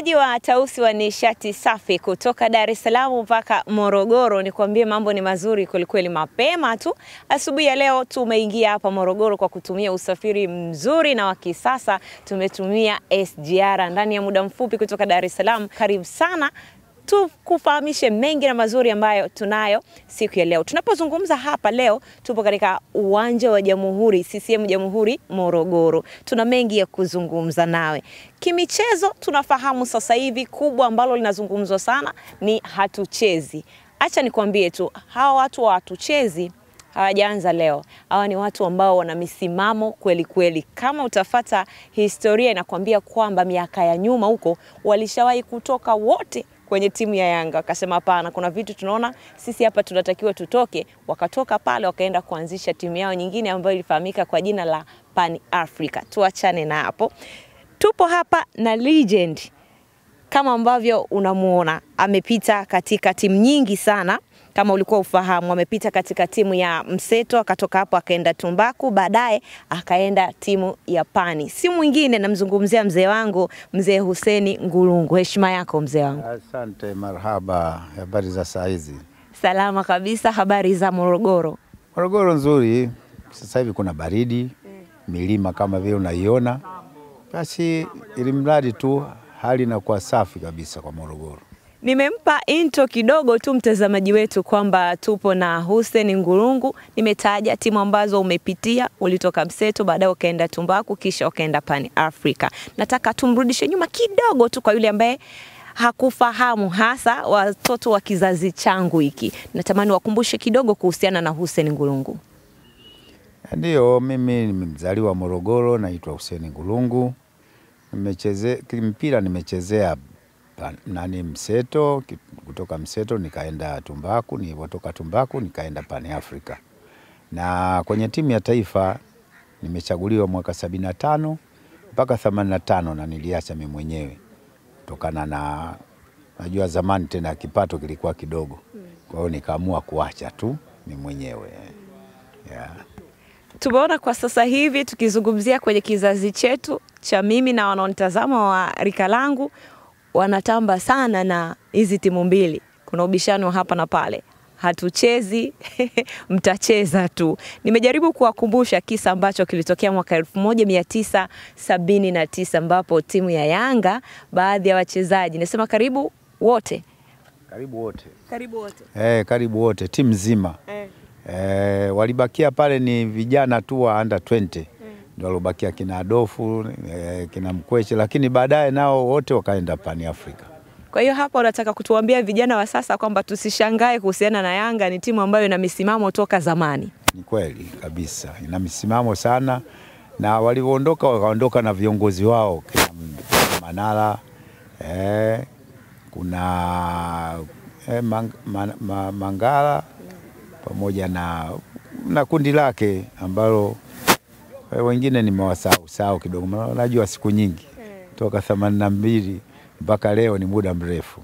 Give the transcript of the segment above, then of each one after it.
Mtazamaji wa Tausi wa Nishati Safi kutoka Dar es Salaam mpaka Morogoro, nikwambie mambo ni mazuri kweli mapema tu. Asubuhi ya leo tumeingia hapa Morogoro kwa kutumia usafiri mzuri na wa kisasa. Tumetumia SGR ndani ya muda mfupi kutoka Dar es Salaam. Karibu sana tukufahamishe mengi na mazuri ambayo tunayo siku ya leo. Tunapozungumza hapa leo tupo katika uwanja wa Jamhuri, CCM Jamhuri Morogoro. Tuna mengi ya kuzungumza nawe. Kimichezo tunafahamu sasa hivi kubwa ambalo linazungumzwa sana ni hatuchezi. Acha nikwambie tu, hawa watu wa hatuchezi hawajaanza leo. Hawa ni watu ambao wana misimamo kweli. Kama utafata historia inakwambia kwamba miaka ya nyuma huko walishawahi kutoka wote kwenye timu ya Yanga. Akasema hapana, kuna vitu tunaona sisi hapa tunatakiwa tutoke. Wakatoka pale wakaenda kuanzisha timu yao nyingine ambayo ilifahamika kwa jina la Pan Africa. Tuachane na hapo. Tupo hapa na legend kama ambavyo unamuona, amepita katika timu nyingi sana. Kama ulikuwa ufahamu, amepita katika timu ya Mseto, akatoka hapo akaenda Tumbaku, baadaye akaenda timu ya Pani. Si mwingine namzungumzia mzee wangu, mzee Hussein Ngulungu. Heshima yako mzee wangu. Asante, marhaba. Habari za saa hizi? Salama kabisa. Habari za Morogoro? Morogoro nzuri. Sasa hivi kuna baridi, milima kama vile unaiona. Basi ili mradi tu hali inakuwa safi kabisa kwa Morogoro. Nimempa intro kidogo tu mtazamaji wetu kwamba tupo na Hussein Ngulungu. Nimetaja timu ambazo umepitia, ulitoka Mseto, baadaye ukaenda Tumbaku, kisha ukaenda Pan Africa. Nataka tumrudishe nyuma kidogo tu kwa yule ambaye hakufahamu, hasa watoto wa kizazi changu hiki. Natamani wakumbushe kidogo kuhusiana na Hussein Ngulungu. Ndio, mimi nimezaliwa Morogoro, naitwa Hussein Ngulungu. Mpira nimechezea Mseto, kutoka Mseto nikaenda Tumbaku, nilipotoka Tumbaku nikaenda Pan Africa. Na kwenye timu ya taifa nimechaguliwa mwaka 75 mpaka 85 na niliacha mimi mwenyewe kutokana na najua zamani tena kipato kilikuwa kidogo. Kwa hiyo nikaamua kuacha tu mimi mwenyewe. Tumeona kwa sasa hivi tukizungumzia kwenye kizazi chetu cha mimi na wanaonitazama wa rika langu, wanatamba sana na hizi timu mbili. Kuna ubishano hapa na pale. Hatuchezi, mtacheza tu. Nimejaribu kuwakumbusha kisa ambacho kilitokea mwaka 1979 ambapo timu ya Yanga, baadhi ya wachezaji, nasema karibu wote. Karibu wote, timu nzima. Walibakia pale ni vijana tu wa under 20. Ndio walibakia kina Adolfu, kina Mkweche, lakini baadaye nao wote wakaenda Pan Africa. Kwa hiyo hapa unataka kutuambia vijana wa sasa kwamba tusishangae kuhusiana na Yanga, ni timu ambayo ina misimamo toka zamani. Ni kweli kabisa, ina misimamo sana, na walioondoka wakaondoka na viongozi wao, kina Manara, kuna Mangala pamoja na kundi lake ambalo wengine nimewasahau kidogo. Najua siku nyingi toka 82 mpaka leo ni muda mrefu.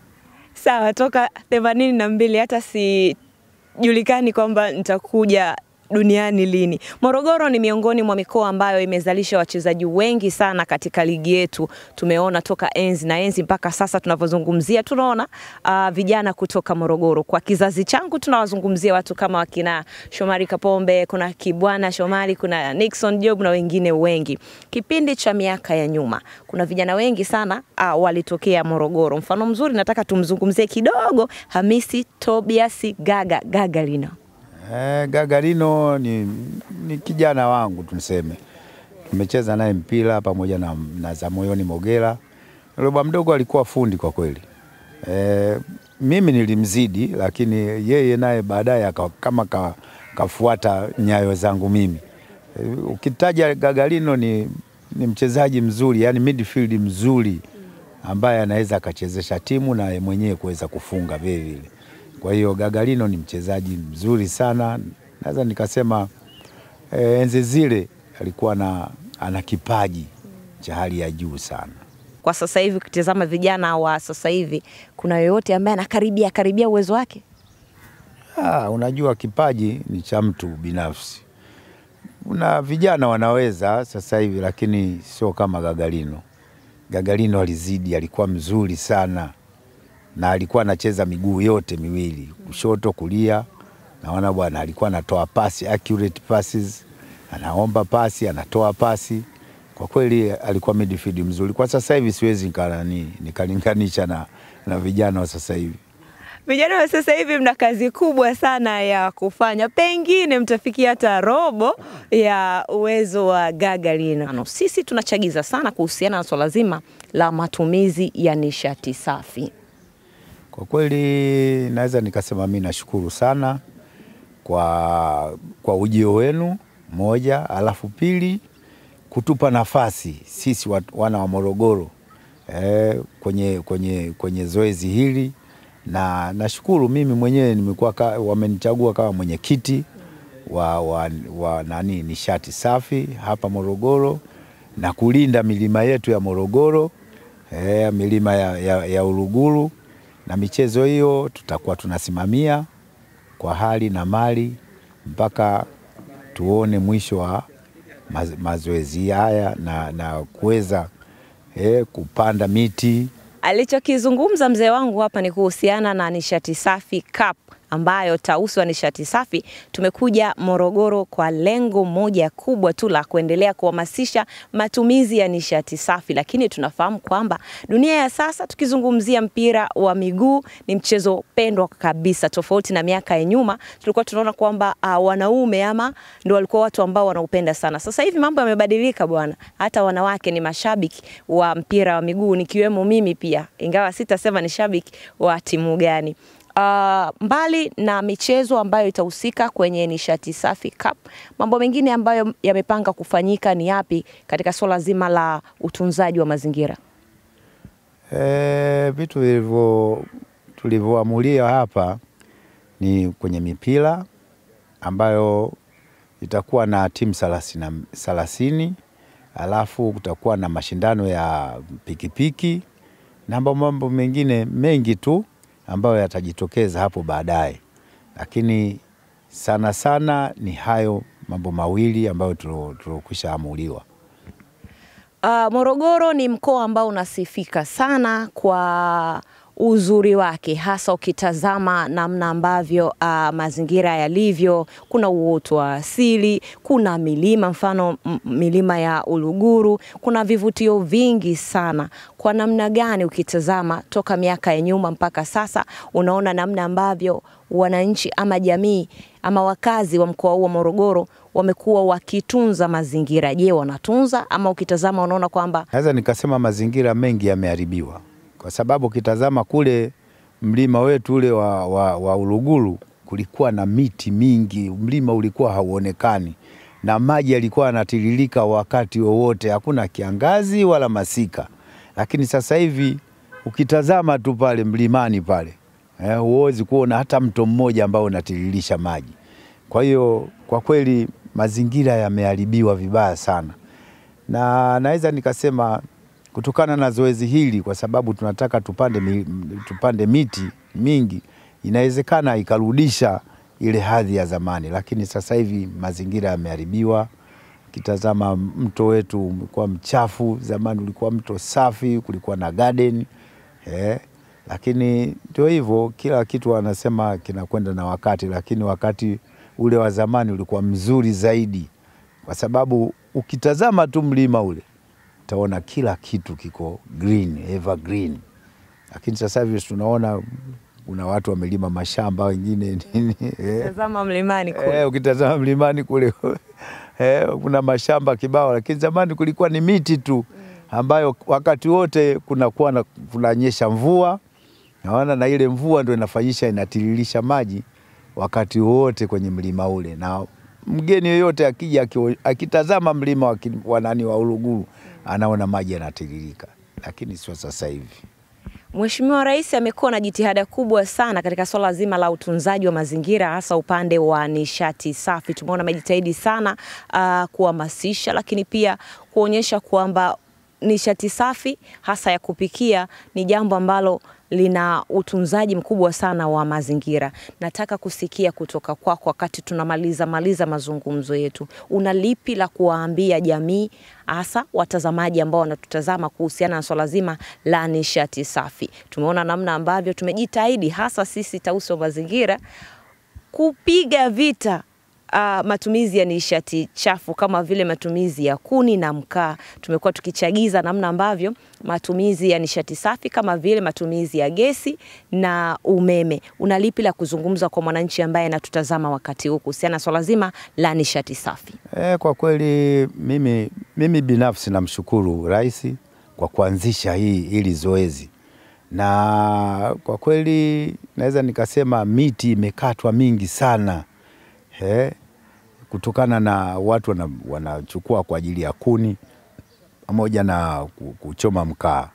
Sawa, toka 82 hata sijulikani kwamba nitakuja duniani lini. Morogoro ni miongoni mwa mikoa ambayo imezalisha wachezaji wengi sana katika ligi yetu. Tumeona toka enzi na enzi mpaka sasa tunavyozungumzia, tunaona vijana kutoka Morogoro. Kwa kizazi changu tunawazungumzia watu kama wakina Shomari Kapombe, kuna Kibwana Shomari, kuna Nixon Job na wengine wengi. Kipindi cha miaka ya nyuma kuna vijana wengi sana walitokea Morogoro. Mfano mzuri nataka tumzungumzie kidogo, Hamisi Tobias Gagarino. Gagarino ni kijana wangu tuseme. Tumecheza naye mpira pamoja na Zamoyoni Mogera. Yule mdogo alikuwa fundi kwa kweli. Mimi nilimzidi, lakini yeye naye baadaye kama kafuata nyayo zangu mimi. Ukitaja Gagarino ni mchezaji mzuri, yani midfield mzuri ambaye anaweza akachezesha timu na mwenyewe kuweza kufunga vile vile. Kwa hiyo Gagarino ni mchezaji mzuri sana. Naweza nikasema enzi zile alikuwa ana kipaji cha hali ya juu sana. Kwa sasa hivi ukitazama vijana wa sasa hivi, kuna yoyote ambaye anakaribia uwezo wake? Unajua kipaji ni cha mtu binafsi. Kuna vijana wanaweza sasa hivi, lakini sio kama Gagarino. Gagarino alizidi, alikuwa mzuri sana na alikuwa anacheza miguu yote miwili, kushoto kulia. Naona bwana alikuwa anatoa pasi, accurate passes, anaomba pasi, anatoa pasi. Kwa kweli alikuwa midfield mzuri. Kwa sasa hivi siwezi nikalinganisha na vijana wa sasa hivi. Vijana wa sasa hivi mna kazi kubwa sana ya kufanya. Pengine mtafikia hata robo ya uwezo wa Gagarino. Sisi tunachagiza sana kuhusiana na swala zima la matumizi ya nishati safi. Kwa kweli naweza nikasema mimi nashukuru sana kwa ujio wenu moja, alafu pili kutupa nafasi sisi wana wa Morogoro kwenye zoezi hili, na nashukuru mimi mwenyewe nimekuwa wamenichagua kama mwenyekiti wa nishati safi hapa Morogoro, na kulinda milima yetu ya Morogoro, milima ya Uluguru, na michezo hiyo tutakuwa tunasimamia kwa hali na mali mpaka tuone mwisho wa mazoezi haya na kuweza kupanda miti. Alichokizungumza mzee wangu hapa ni kuhusiana na nishati safi cup, ambayo Tausi wa nishati safi tumekuja Morogoro kwa lengo moja kubwa tu la kuendelea kuhamasisha matumizi ya nishati safi. Lakini tunafahamu kwamba dunia ya sasa, tukizungumzia mpira wa miguu, ni mchezo pendwa kabisa, tofauti na miaka ya nyuma. Tulikuwa tunaona kwamba wanaume ama ndio walikuwa watu ambao wanaupenda sana. Sasa hivi mambo yamebadilika bwana, hata wanawake ni mashabiki wa mpira wa miguu, nikiwemo mimi pia, ingawa sitasema ni shabiki wa timu gani. Mbali na michezo ambayo itahusika kwenye nishati safi cup, mambo mengine ambayo yamepanga kufanyika ni yapi katika swala zima la utunzaji wa mazingira? Vitu tulivyoamulia hapa ni kwenye mipira ambayo itakuwa na timu 30, alafu kutakuwa na mashindano ya pikipiki na mambo mengine mengi tu ambayo yatajitokeza hapo baadaye, lakini sana ni hayo mambo mawili ambayo tulokwisha amuliwa. Morogoro ni mkoa ambao unasifika sana kwa uzuri wake, hasa ukitazama namna ambavyo mazingira yalivyo. Kuna uoto wa asili, kuna milima, mfano milima ya Uluguru, kuna vivutio vingi sana. Kwa namna gani ukitazama toka miaka ya nyuma mpaka sasa, unaona namna ambavyo wananchi ama jamii ama wakazi wa mkoa huu wa Morogoro wamekuwa wakitunza mazingira? Je, wanatunza ama ukitazama unaona kwamba? Naweza nikasema mazingira mengi yameharibiwa, kwa sababu ukitazama kule mlima wetu ule wa Uluguru kulikuwa na miti mingi, mlima ulikuwa hauonekani na maji yalikuwa yanatiririka wakati wowote, hakuna kiangazi wala masika. Lakini sasa hivi ukitazama tu pale mlimani pale, huwezi kuona hata mto mmoja ambao unatiririsha maji. Kwa hiyo kwa kweli mazingira yameharibiwa vibaya sana, na naweza nikasema kutokana na zoezi hili, kwa sababu tunataka tupande miti mingi, inawezekana ikarudisha ile hadhi ya zamani, lakini sasa hivi mazingira yameharibiwa. Kitazama mto wetu ulikuwa mchafu, zamani ulikuwa mto safi, kulikuwa na garden, lakini ndio hivyo, kila kitu wanasema kinakwenda na wakati, lakini wakati ule wa zamani ulikuwa mzuri zaidi, kwa sababu ukitazama tu mlima ule utaona kila kitu kiko green, evergreen. Lakini sasa hivi tunaona kuna watu wamelima mashamba wengine nini. Ukitazama mlimani kule. Ukitazama mlimani kule kuna mashamba kibao, lakini zamani kulikuwa ni miti tu ambayo wakati wote kunanyesha mvua. Naona na ile mvua ndio inafanyisha inatiririsha maji wakati wote kwenye mlima ule, na mgeni yoyote akija akitazama mlima wa Uluguru anaona maji yanatiririka, lakini sio sasa hivi. Mheshimiwa Rais amekuwa na jitihada kubwa sana katika swala zima la utunzaji wa mazingira, hasa upande wa nishati safi. Tumeona amejitahidi sana kuhamasisha, lakini pia kuonyesha kwamba nishati safi hasa ya kupikia ni jambo ambalo lina utunzaji mkubwa sana wa mazingira. Nataka kusikia kutoka kwako wakati tunamaliza mazungumzo yetu. Una lipi la kuwaambia jamii, hasa watazamaji ambao wanatutazama kuhusiana na swala zima la nishati safi? Tumeona namna ambavyo tumejitahidi hasa sisi Tausi wa Mazingira kupiga vita matumizi ya nishati chafu kama vile matumizi ya kuni na mkaa. Tumekuwa tukichagiza namna ambavyo matumizi ya nishati safi kama vile matumizi ya gesi na umeme. Una lipi la kuzungumza kwa mwananchi ambaye anatutazama wakati huu kuhusiana na swala zima la nishati safi? Kwa kweli mimi binafsi namshukuru Rais kwa kuanzisha hili zoezi. Na kwa kweli naweza nikasema miti imekatwa mingi sana. Kutokana na watu wanachukua kwa ajili ya kuni pamoja na kuchoma mkaa.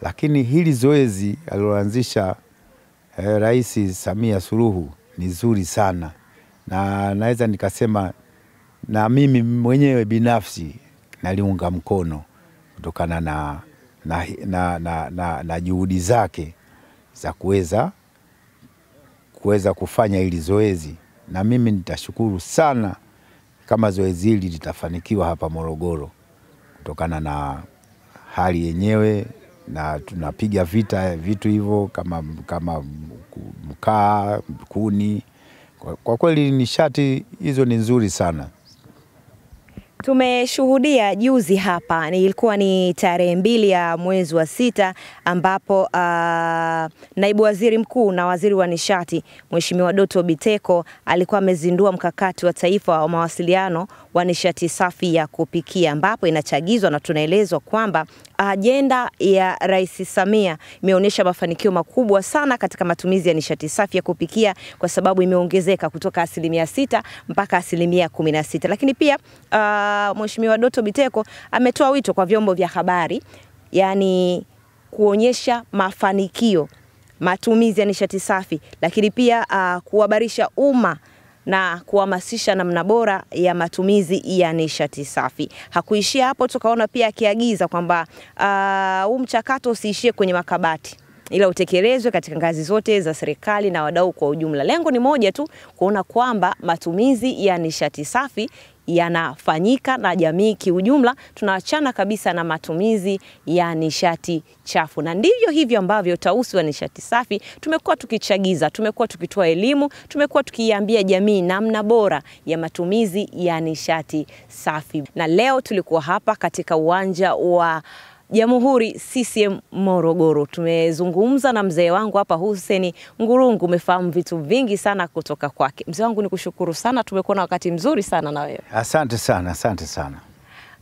Lakini hili zoezi aliloanzisha Rais Samia Suluhu ni zuri sana, na naweza nikasema na mimi mwenyewe binafsi naliunga mkono kutokana na juhudi zake za kuweza kufanya hili zoezi. Na mimi nitashukuru sana kama zoezi hili litafanikiwa hapa Morogoro, kutokana na hali yenyewe, na tunapiga vita vitu hivyo kama mkaa, kuni. Kwa kweli nishati hizo ni nzuri sana. Tumeshuhudia juzi hapa, ilikuwa ni tarehe 2 ya mwezi wa 6, ambapo naibu waziri mkuu na waziri wa nishati Mheshimiwa Doto Biteko alikuwa amezindua mkakati wa taifa wa mawasiliano wa nishati safi ya kupikia, ambapo inachagizwa na tunaelezwa kwamba ajenda ya Rais Samia imeonyesha mafanikio makubwa sana katika matumizi ya nishati safi ya kupikia, kwa sababu imeongezeka kutoka 6% mpaka 16%. Lakini pia Mheshimiwa Doto Biteko ametoa wito kwa vyombo vya habari, yani kuonyesha mafanikio matumizi ya nishati safi, lakini pia kuhabarisha umma na kuhamasisha namna bora ya matumizi ya nishati safi. Hakuishia hapo, tukaona pia akiagiza kwamba huu mchakato usiishie kwenye makabati, ila utekelezwe katika ngazi zote za serikali na wadau kwa ujumla. Lengo ni moja tu, kuona kwamba matumizi ya nishati safi yanafanyika na jamii kiujumla tunaachana kabisa na matumizi ya nishati chafu. Na ndivyo hivyo ambavyo Tausi wa Nishati Safi tumekuwa tukichagiza, tumekuwa tukitoa elimu, tumekuwa tukiambia jamii namna bora ya matumizi ya nishati safi. Na leo tulikuwa hapa katika uwanja wa Jamhuri CCM Morogoro. Tumezungumza na mzee wangu hapa Hussein Ngurungu. Umefahamu vitu vingi sana kutoka kwake. Mzee wangu, nikushukuru sana, tumekuwa na wakati mzuri sana na wewe. Asante sana, asante sana.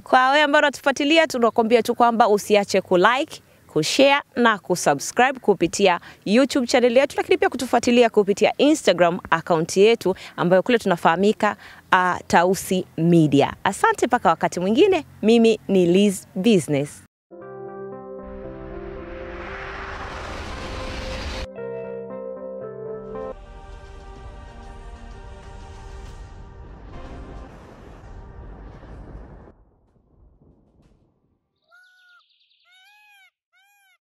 Kwa wewe ambao unatufuatilia, tunakuambia tu kwamba usiache kulike, kushare na kusubscribe kupitia YouTube channel yetu, lakini pia kutufuatilia kupitia Instagram account yetu ambayo kule tunafahamika Tausi Media. Asante mpaka wakati mwingine. Mimi ni Liz Business.